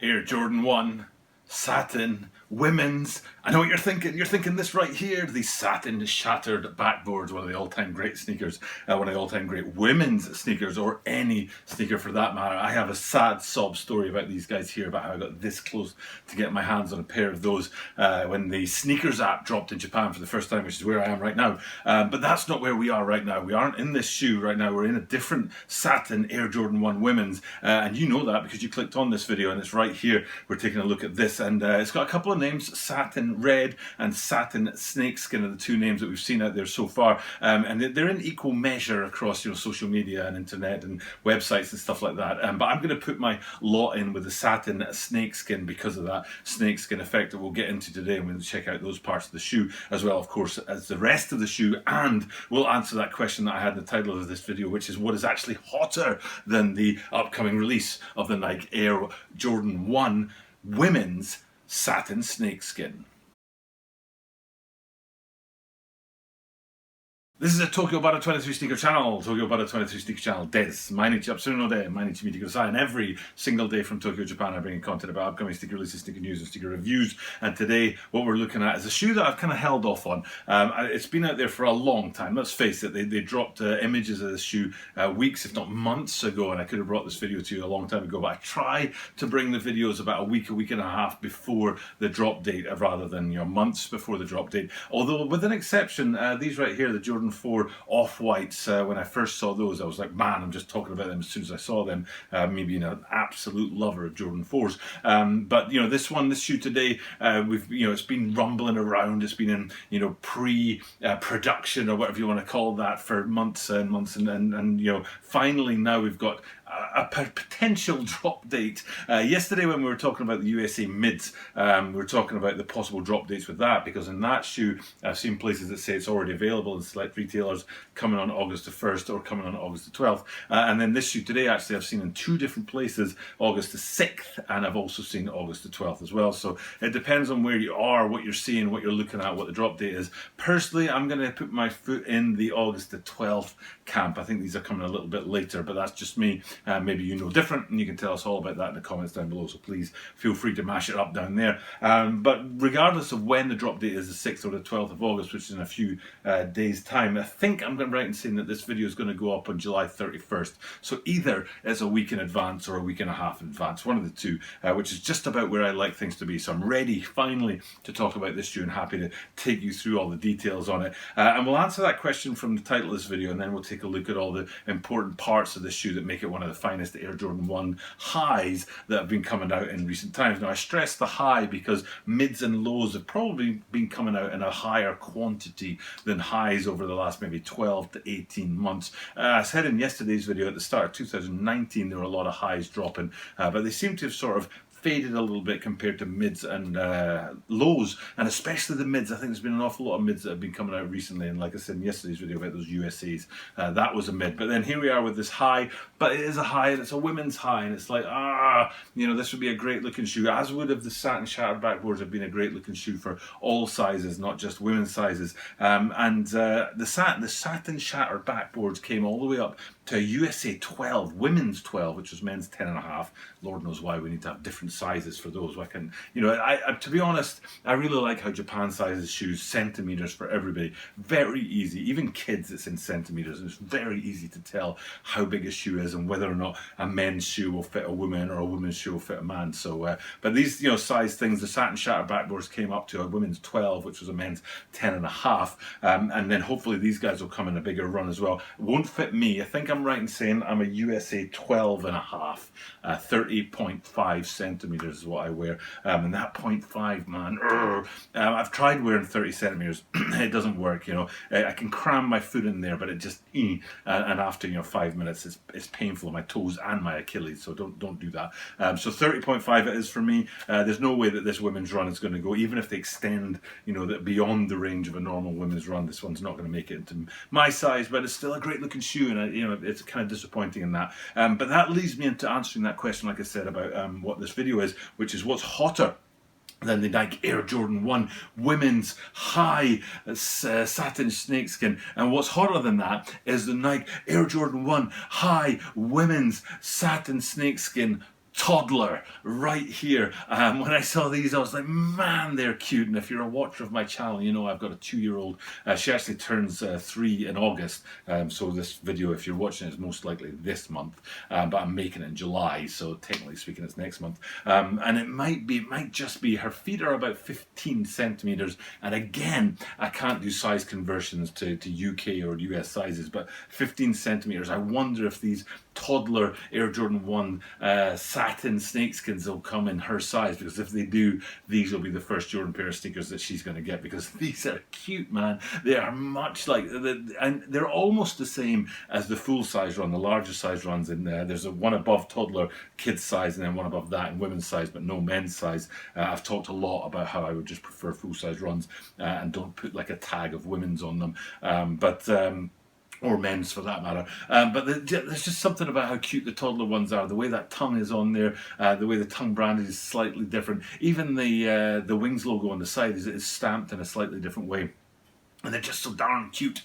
Air Jordan 1 Satin Women's. I know what you're thinking. You're thinking this right here. The satin shattered backboards, one of the all-time great sneakers, one of the all-time great women's sneakers, or any sneaker for that matter. I have a sad sob story about these guys here, about how I got this close to get my hands on a pair of those when the sneakers app dropped in Japan for the first time, which is where I am right now. But that's not where we are right now. We aren't in this shoe right now. We're in a different satin Air Jordan 1 Women's, and you know that because you clicked on this video, and it's right here. We're taking a look at this, and it's got a couple of names. Satin Red and Satin Snakeskin are the two names that we've seen out there so far, and they're in equal measure across social media and internet and websites and stuff like that. But I'm going to put my lot in with the Satin Snakeskin because of that snakeskin effect that we'll get into today, and we'll check out those parts of the shoe as well, of course, as the rest of the shoe, and we'll answer that question that I had in the title of this video, which is what is actually hotter than the upcoming release of the Nike Air Jordan 1 Women's Satin Snakeskin. This is a Tokyo Bada 23 Sneaker Channel, Tokyo Bada 23 Sneaker Channel des. Mainichi Absuru no de, Mainichi Mite Kudasai. And every single day from Tokyo, Japan, I bring content about upcoming sneaker releases, sneaker news, and sneaker reviews. And today, what we're looking at is a shoe that I've kind of held off on. It's been out there for a long time. Let's face it, they dropped images of this shoe weeks, if not months ago, and I could have brought this video to you a long time ago. But I try to bring the videos about a week and a half before the drop date, rather than months before the drop date. Although, with an exception, these right here, the Jordan 4 off-whites, when I first saw those, I was like, man, I'm just talking about them as soon as I saw them, me being an absolute lover of Jordan 4s. But this shoe today, it's been rumbling around. It's been in pre-production or whatever you want to call that for months and months, and finally now we've got a potential drop date. Yesterday when we were talking about the USA mids, we were talking about the possible drop dates with that, because in that shoe I've seen places that say it's already available in select retailers, coming on August the 1st or coming on August the 12th. And then this shoe today, actually, I've seen in two different places, August the 6th, and I've also seen August the 12th as well. So it depends on where you are, what you're seeing, what you're looking at, what the drop date is. Personally, I'm going to put my foot in the August the 12th camp. I think these are coming a little bit later, but that's just me. Maybe you know different, and you can tell us all about that in the comments down below, so please feel free to mash it up down there. But regardless of when the drop date is, the 6th or the 12th of August, which is in a few days time, I think I'm right in saying that this video is going to go up on July 31st. So either it's a week in advance or a week and a half in advance, one of the two, which is just about where I like things to be. So I'm ready finally to talk about this shoe, and happy to take you through all the details on it. And we'll answer that question from the title of this video, and then we'll take a look at all the important parts of this shoe that make it one of the finest Air Jordan 1 highs that have been coming out in recent times. Now, I stress the high because mids and lows have probably been coming out in a higher quantity than highs over the last maybe 12 to 18 months. I said in yesterday's video, at the start of 2019, there were a lot of highs dropping, but they seem to have sort of faded a little bit compared to mids and lows, and especially the mids. I think there's been an awful lot of mids that have been coming out recently, and like I said in yesterday's video about those USAs, that was a mid. But then here we are with this high, but it is a high, and it's a women's high, and it's like, this would be a great looking shoe, as would have the satin shattered backboards have been a great looking shoe for all sizes, not just women's sizes. The satin shattered backboards came all the way up to a USA 12, women's 12, which was men's 10.5. Lord knows why we need to have different sizes for those. I can, to be honest, I really like how Japan sizes shoes centimeters for everybody. Very easy, even kids, it's in centimeters, and it's very easy to tell how big a shoe is and whether or not a men's shoe will fit a woman or a woman's shoe will fit a man. So, but these, size things, the satin shattered backboards came up to a women's 12, which was a men's 10.5, and then hopefully these guys will come in a bigger run as well. It won't fit me. I think I'm right in saying I'm a USA 12.5, 30.5 centimeters is what I wear, and that 0.5, man, I've tried wearing 30 centimeters. It doesn't work. I can cram my foot in there, but it just and after 5 minutes it's painful on my toes and my Achilles, so don't do that. So 30.5 it is for me. There's no way that this women's run is going to go, even if they extend that beyond the range of a normal women's run. This one's not going to make it into my size, but it's still a great looking shoe, and it's kind of disappointing in that. But that leads me into answering that question, like I said, about what this video is, which is what's hotter than the Nike Air Jordan 1 women's high satin snakeskin. And what's hotter than that is the Nike Air Jordan 1 high women's satin snakeskin toddler right here. When I saw these, I was like, man, they're cute. And if you're a watcher of my channel, you know I've got a 2-year-old. She actually turns 3 in August. So this video, if you're watching it, is most likely this month. But I'm making it in July, so technically speaking, it's next month. And it might just be, her feet are about 15 centimeters. And again, I can't do size conversions to UK or US sizes, but 15 centimeters. I wonder if these toddler Air Jordan 1 satin snakeskins will come in her size, because if they do, these will be the first Jordan pair of sneakers that she's going to get, because these are cute, man. They are much like, and they're almost the same as the full size run, the larger size runs in there. There's one above toddler kids size, and then one above that in women's size, but no men's size. I've talked a lot about how I would just prefer full size runs and don't put like a tag of women's on them. Or men's for that matter. But there's just something about how cute the toddler ones are. The way that tongue is on there, the way the tongue branded is slightly different. Even the Wings logo on the side is stamped in a slightly different way. And they're just so darn cute.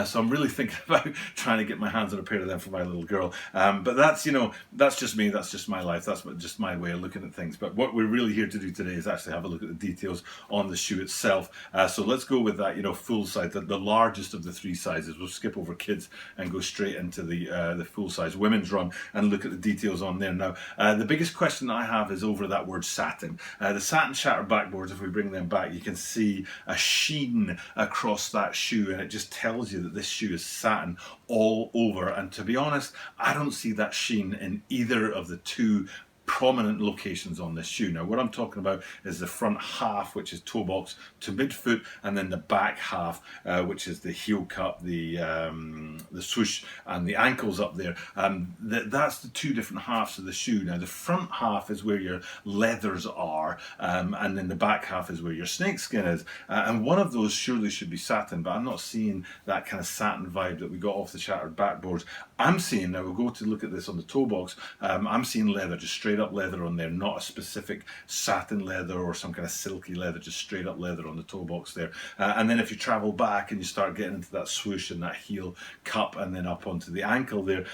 So I'm really thinking about trying to get my hands on a pair of them for my little girl. But that's, you know, that's just me. That's just my life. That's just my way of looking at things. But what we're really here to do today is actually have a look at the details on the shoe itself. So let's go with that, you know, full size, the largest of the 3 sizes. We'll skip over kids and go straight into the full size women's run and look at the details on there. Now, the biggest question I have is over that word satin. The satin shattered backboards, if we bring them back, you can see a sheen across that shoe, and it just tells you that this shoe is satin all over. And to be honest, I don't see that sheen in either of the 2 prominent locations on this shoe. Now what I'm talking about is the front half, which is toe box to midfoot, and then the back half, which is the heel cup, the swoosh, and the ankles up there. That's the 2 different halves of the shoe. Now the front half is where your leathers are, and then the back half is where your snakeskin is. And one of those surely should be satin, but I'm not seeing that kind of satin vibe that we got off the shattered backboards. I'm seeing, now we'll go to look at this on the toe box, I'm seeing leather, just straight up leather on there, not a specific satin leather or some kind of silky leather, just straight up leather on the toe box there. And then if you travel back and you start getting into that swoosh and that heel cup and then up onto the ankle there,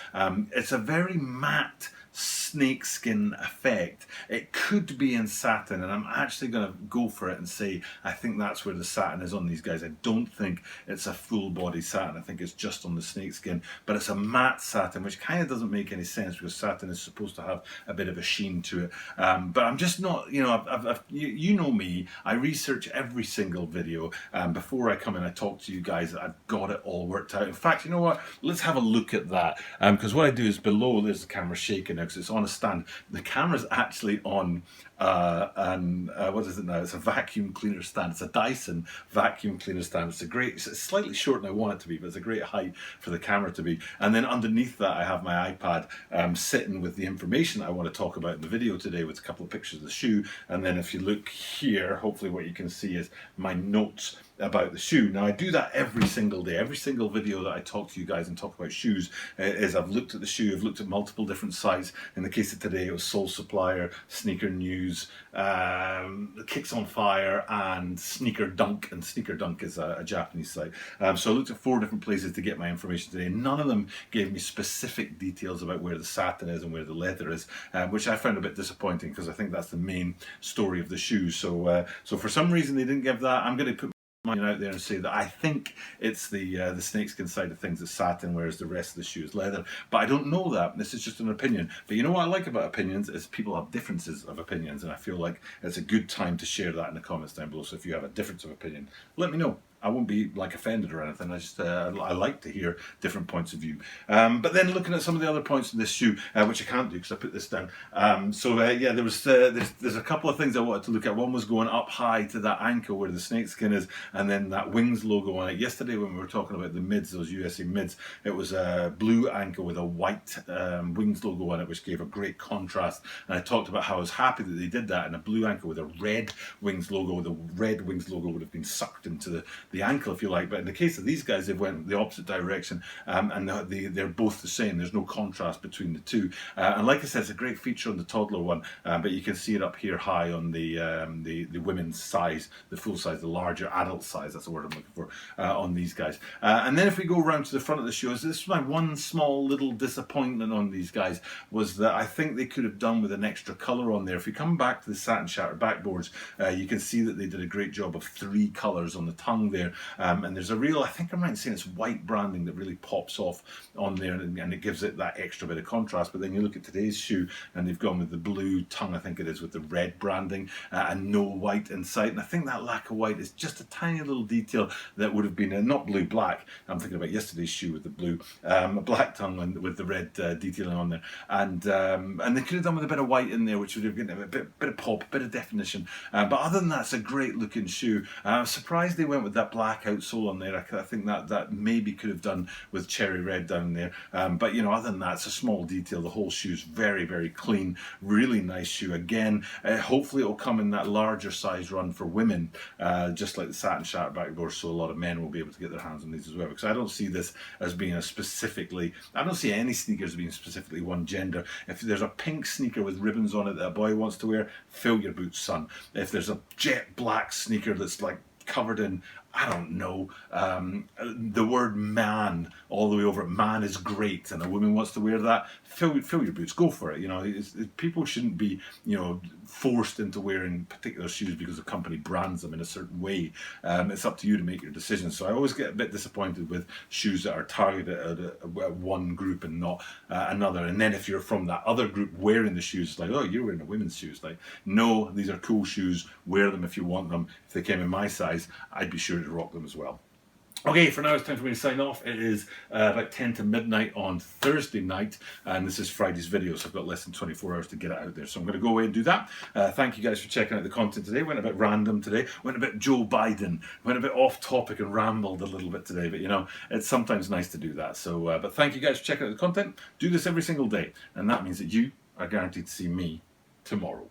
it's a very matte snakeskin effect. It could be in satin, and I'm actually going to go for it and say I think that's where the satin is on these guys. I don't think it's a full body satin. I think it's just on the snakeskin, but it's a matte satin, which kind of doesn't make any sense because satin is supposed to have a bit of a sheen to it. But I'm just not, you know, you know me, I research every single video. Before I come in, I talk to you guys. I've got it all worked out. In fact, you know what? Let's have a look at that, because what I do is below, there's the camera shaking now because it's on a stand. The camera's actually on what is it now? It's a vacuum cleaner stand. It's a Dyson vacuum cleaner stand. It's slightly shorter than I want it to be, but it's a great height for the camera to be. And then underneath that, I have my iPad sitting with the information I want to talk about in the video today, with a couple of pictures of the shoe. And then if you look here, hopefully what you can see is my notes about the shoe. Now I do that every single day. Every single video that I talk to you guys and talk about shoes is I've looked at the shoe, I've looked at multiple different sites. In the case of today, it was Sole Supplier, Sneaker News, Kicks on Fire, and Sneaker Dunk. And Sneaker Dunk is a Japanese site. So I looked at 4 different places to get my information today. None of them gave me specific details about where the satin is and where the leather is, which I found a bit disappointing because I think that's the main story of the shoe. So for some reason they didn't give that. I'm going to put mine out there and say that I think it's the snakeskin side of things is satin, whereas the rest of the shoe is leather. But I don't know that. This is just an opinion. But you know what I like about opinions is people have differences of opinions, and I feel like it's a good time to share that in the comments down below. So if you have a difference of opinion, let me know. I won't be like offended or anything. I just I like to hear different points of view. But then looking at some of the other points in this shoe, which I can't do because I put this down. Yeah, there was there's a couple of things I wanted to look at. One was going up high to that ankle where the snakeskin is, and then that Wings logo on it. Yesterday when we were talking about the mids, those USA mids, it was a blue ankle with a white Wings logo on it, which gave a great contrast. And I talked about how I was happy that they did that, and a blue ankle with a red Wings logo. The red Wings logo would have been sucked into the the ankle, if you like. But in the case of these guys, they've went the opposite direction, and they're both the same. There's no contrast between the two. And like I said, it's a great feature on the toddler one, but you can see it up here high on the women's size, the full size, the larger adult size. That's the word I'm looking for on these guys. And then if we go around to the front of the shoes, this is my one small little disappointment on these guys, was that I think they could have done with an extra colour on there. If we come back to the satin shattered backboards, you can see that they did a great job of 3 colours on the tongue there, and there's a real, I think I'm right in saying it's white branding that really pops off on there, and it gives it that extra bit of contrast. But then you look at today's shoe, and they've gone with the blue tongue, I think it is, with the red branding, and no white inside. And I think that lack of white is just a tiny little detail that would have been not blue black. I'm thinking about yesterday's shoe with the blue black tongue and with the red detailing on there, and they could have done with a bit of white in there, which would have given it a bit of pop, a bit of definition. But other than that, it's a great looking shoe. I'm surprised they went with that black outsole on there. I think that maybe could have done with cherry red down there. But you know, other than that, it's a small detail. The whole shoe's very, very clean. Really nice shoe. Again, hopefully it'll come in that larger size run for women, just like the satin shattered backboard, so a lot of men will be able to get their hands on these as well. Because I don't see this as being I don't see any sneakers being specifically one gender. If there's a pink sneaker with ribbons on it that a boy wants to wear, fill your boots, son. If there's a jet black sneaker that's like covered in, I don't know, the word man all the way over it. Man is great, and a woman wants to wear that. Fill your boots, go for it. You know, people shouldn't be, you know, forced into wearing particular shoes because the company brands them in a certain way. It's up to you to make your decisions. So I always get a bit disappointed with shoes that are targeted at one group and not another. And then if you're from that other group wearing the shoes, it's like, oh, you're wearing a women's shoes. Like, no, these are cool shoes. Wear them if you want them. If they came in my size, I'd be sure to rock them as well. Okay, for now it's time for me to sign off. It is about 10 to midnight on Thursday night, and this is Friday's video, so I've got less than 24 hours to get it out there. So I'm going to go away and do that. Thank you guys for checking out the content today. Went a bit random today. Went a bit Joe Biden. Went a bit off topic and rambled a little bit today, but you know, it's sometimes nice to do that. So, but thank you guys for checking out the content. Do this every single day, and that means that you are guaranteed to see me tomorrow.